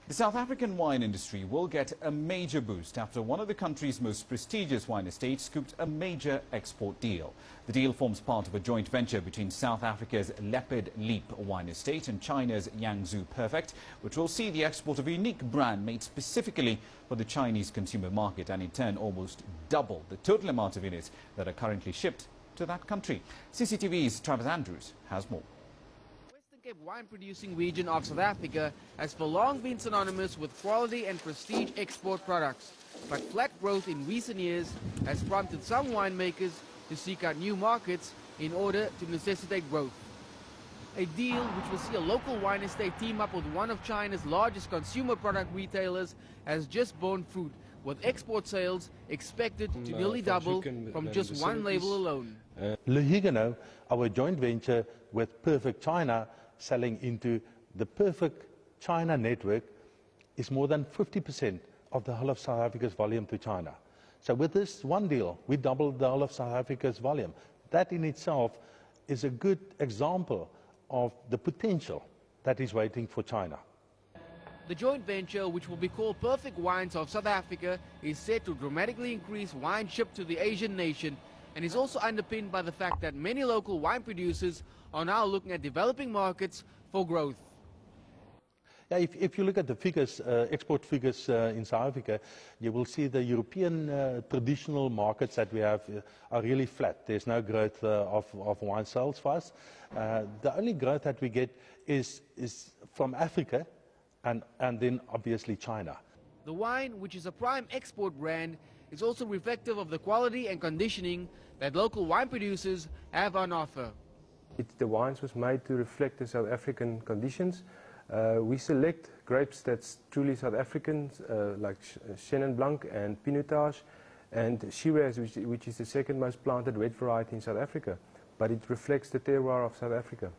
The South African wine industry will get a major boost after one of the country's most prestigious wine estates scooped a major export deal. The deal forms part of a joint venture between South Africa's Leopard Leap wine estate and China's Yangzhou Perfect, which will see the export of a unique brand made specifically for the Chinese consumer market and in turn almost double the total amount of units that are currently shipped to that country. CCTV's Travis Andrews has more. The wine-producing region of South Africa has for long been synonymous with quality and prestige export products, but flat growth in recent years has prompted some winemakers to seek out new markets in order to necessitate growth. A deal which will see a local wine estate team up with one of China's largest consumer product retailers has just borne fruit, with export sales expected to nearly double from just one label alone. Liu Huan, our joint venture with Perfect China, selling into the Perfect China network, is more than 50% of the whole of South Africa's volume to China. So with this one deal, we doubled the whole of South Africa's volume. That in itself is a good example of the potential that is waiting for China. The joint venture, which will be called Perfect Wines of South Africa, is set to dramatically increase wine shipped to the Asian nation, and is also underpinned by the fact that many local wine producers are now looking at developing markets for growth. Yeah, if you look at the figures, export figures in South Africa, you will see the European traditional markets that we have are really flat. There's no growth of wine sales for us. The only growth that we get is from Africa and then obviously China. The wine, which is a prime export brand, is also reflective of the quality and conditioning that local wine producers have on offer. The wines was made to reflect the South African conditions. We select grapes that's truly South African, like Chenin Blanc and Pinotage, and Shiraz, which is the second most planted red variety in South Africa, but it reflects the terroir of South Africa.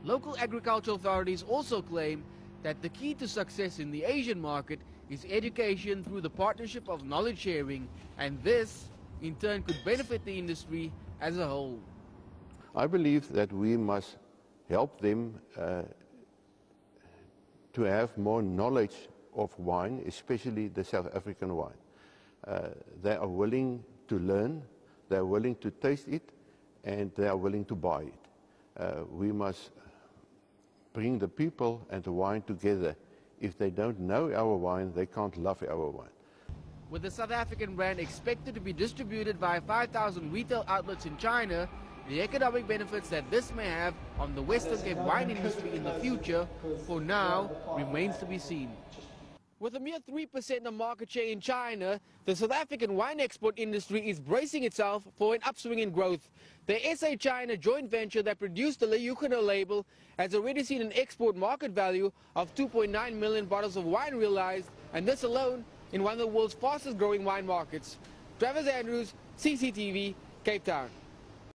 Local agricultural authorities also claim that the key to success in the Asian market is education through the partnership of knowledge sharing, and this in turn could benefit the industry as a whole. I believe that we must help them to have more knowledge of wine, especially the South African wine. They are willing to learn, they are willing to taste it, and they are willing to buy it. We must bring the people and the wine together. If they don't know our wine, they can't love our wine. With the South African brand expected to be distributed via 5,000 retail outlets in China, the economic benefits that this may have on the Western Cape wine industry in the future, for now, remains to be seen. With a mere 3% of market share in China, the South African wine export industry is bracing itself for an upswing in growth. The SA-China joint venture that produced the Liu Huan label has already seen an export market value of 2.9 million bottles of wine realized, and this alone in one of the world's fastest growing wine markets. Travis Andrews, CCTV, Cape Town.